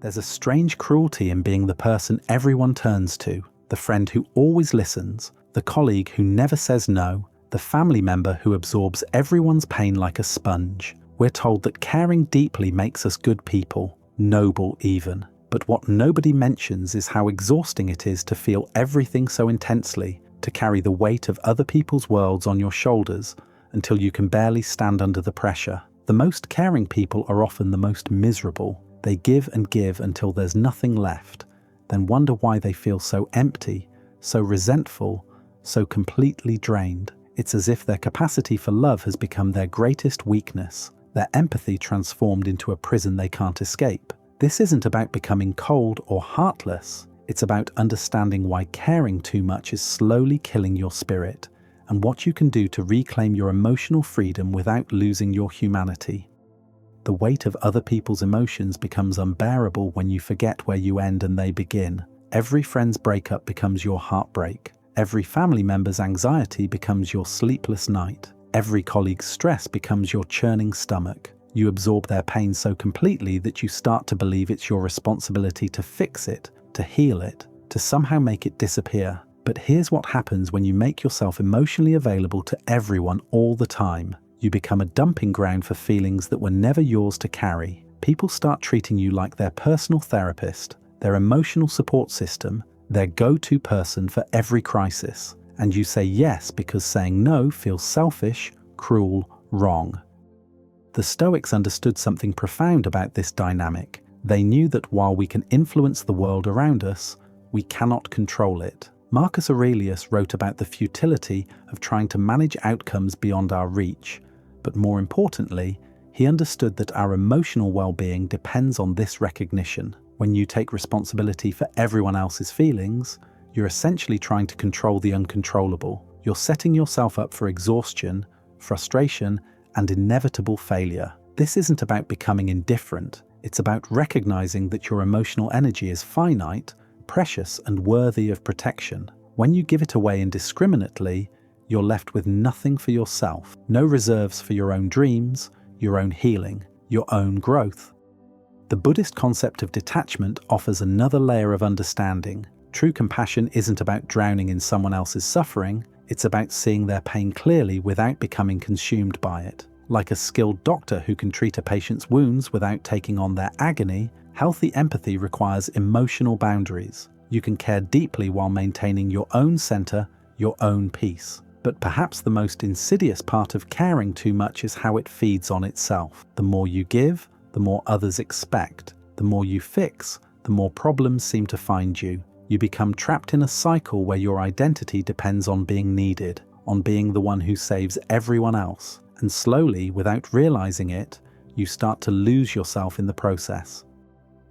There's a strange cruelty in being the person everyone turns to, the friend who always listens, the colleague who never says no, the family member who absorbs everyone's pain like a sponge. We're told that caring deeply makes us good people, noble even. But what nobody mentions is how exhausting it is to feel everything so intensely, to carry the weight of other people's worlds on your shoulders until you can barely stand under the pressure. The most caring people are often the most miserable. They give and give until there's nothing left, then wonder why they feel so empty, so resentful, so completely drained. It's as if their capacity for love has become their greatest weakness, their empathy transformed into a prison they can't escape. This isn't about becoming cold or heartless. It's about understanding why caring too much is slowly killing your spirit, and what you can do to reclaim your emotional freedom without losing your humanity. The weight of other people's emotions becomes unbearable when you forget where you end and they begin. Every friend's breakup becomes your heartbreak. Every family member's anxiety becomes your sleepless night. Every colleague's stress becomes your churning stomach. You absorb their pain so completely that you start to believe it's your responsibility to fix it, to heal it, to somehow make it disappear. But here's what happens when you make yourself emotionally available to everyone all the time. You become a dumping ground for feelings that were never yours to carry. People start treating you like their personal therapist, their emotional support system, their go-to person for every crisis. And you say yes because saying no feels selfish, cruel, wrong. The Stoics understood something profound about this dynamic. They knew that while we can influence the world around us, we cannot control it. Marcus Aurelius wrote about the futility of trying to manage outcomes beyond our reach. But more importantly, he understood that our emotional well-being depends on this recognition. When you take responsibility for everyone else's feelings, you're essentially trying to control the uncontrollable. You're setting yourself up for exhaustion, frustration, and inevitable failure. This isn't about becoming indifferent. It's about recognizing that your emotional energy is finite, precious, and worthy of protection. When you give it away indiscriminately, you're left with nothing for yourself. No reserves for your own dreams, your own healing, your own growth. The Buddhist concept of detachment offers another layer of understanding. True compassion isn't about drowning in someone else's suffering, it's about seeing their pain clearly without becoming consumed by it. Like a skilled doctor who can treat a patient's wounds without taking on their agony, healthy empathy requires emotional boundaries. You can care deeply while maintaining your own center, your own peace. But perhaps the most insidious part of caring too much is how it feeds on itself. The more you give, the more others expect. The more you fix, the more problems seem to find you. You become trapped in a cycle where your identity depends on being needed, on being the one who saves everyone else. And slowly, without realizing it, you start to lose yourself in the process.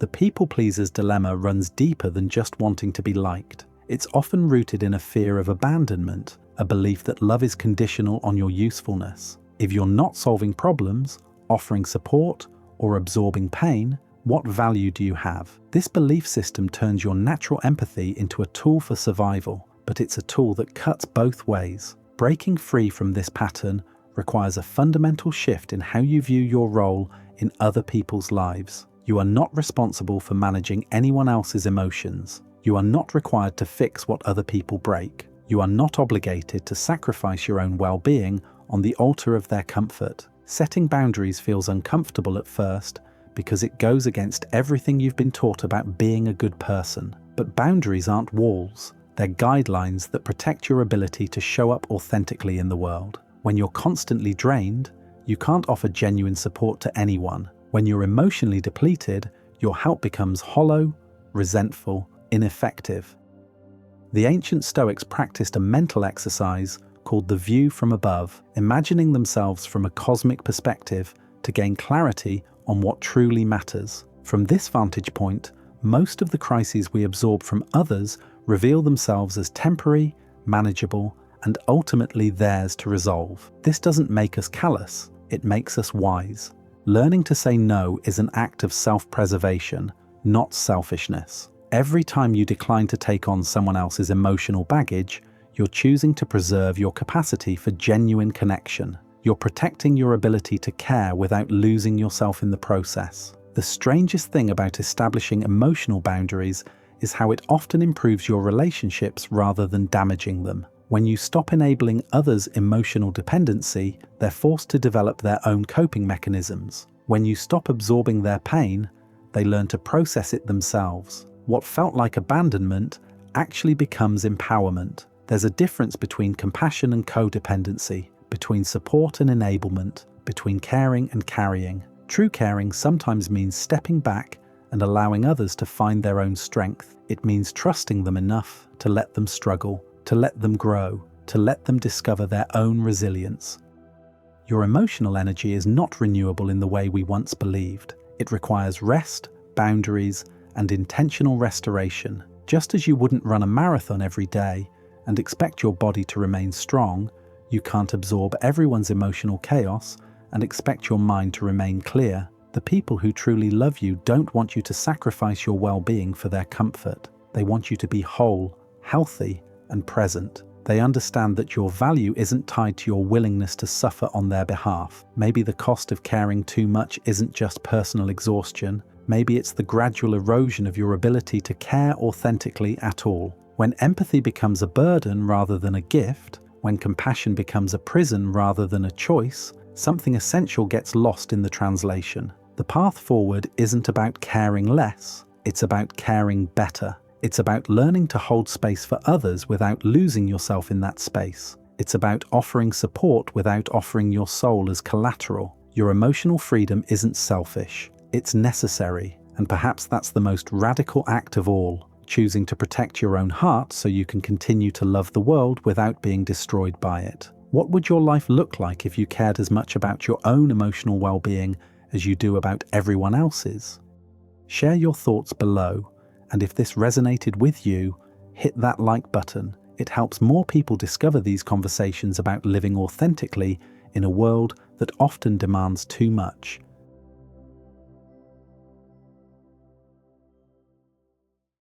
The people pleaser's dilemma runs deeper than just wanting to be liked. It's often rooted in a fear of abandonment, a belief that love is conditional on your usefulness. If you're not solving problems, offering support, or absorbing pain, what value do you have? This belief system turns your natural empathy into a tool for survival, but it's a tool that cuts both ways. Breaking free from this pattern requires a fundamental shift in how you view your role in other people's lives. You are not responsible for managing anyone else's emotions. You are not required to fix what other people break. You are not obligated to sacrifice your own well-being on the altar of their comfort. Setting boundaries feels uncomfortable at first because it goes against everything you've been taught about being a good person. But boundaries aren't walls. They're guidelines that protect your ability to show up authentically in the world. When you're constantly drained, you can't offer genuine support to anyone. When you're emotionally depleted, your help becomes hollow, resentful, ineffective. The ancient Stoics practiced a mental exercise called the view from above, imagining themselves from a cosmic perspective to gain clarity on what truly matters. From this vantage point, most of the crises we absorb from others reveal themselves as temporary, manageable, and ultimately theirs to resolve. This doesn't make us callous, it makes us wise. Learning to say no is an act of self-preservation, not selfishness. Every time you decline to take on someone else's emotional baggage, you're choosing to preserve your capacity for genuine connection. You're protecting your ability to care without losing yourself in the process. The strangest thing about establishing emotional boundaries is how it often improves your relationships rather than damaging them. When you stop enabling others' emotional dependency, they're forced to develop their own coping mechanisms. When you stop absorbing their pain, they learn to process it themselves. What felt like abandonment actually becomes empowerment. There's a difference between compassion and codependency, between support and enablement, between caring and carrying. True caring sometimes means stepping back and allowing others to find their own strength. It means trusting them enough to let them struggle, to let them grow, to let them discover their own resilience. Your emotional energy is not renewable in the way we once believed. It requires rest, boundaries, and intentional restoration. Just as you wouldn't run a marathon every day and expect your body to remain strong, you can't absorb everyone's emotional chaos and expect your mind to remain clear. The people who truly love you don't want you to sacrifice your well-being for their comfort. They want you to be whole, healthy, and present. They understand that your value isn't tied to your willingness to suffer on their behalf. Maybe the cost of caring too much isn't just personal exhaustion. Maybe it's the gradual erosion of your ability to care authentically at all. When empathy becomes a burden rather than a gift, when compassion becomes a prison rather than a choice, something essential gets lost in the translation. The path forward isn't about caring less, it's about caring better. It's about learning to hold space for others without losing yourself in that space. It's about offering support without offering your soul as collateral. Your emotional freedom isn't selfish, it's necessary, and perhaps that's the most radical act of all, choosing to protect your own heart so you can continue to love the world without being destroyed by it. What would your life look like if you cared as much about your own emotional well-being as you do about everyone else's? Share your thoughts below, and if this resonated with you, hit that like button. It helps more people discover these conversations about living authentically in a world that often demands too much.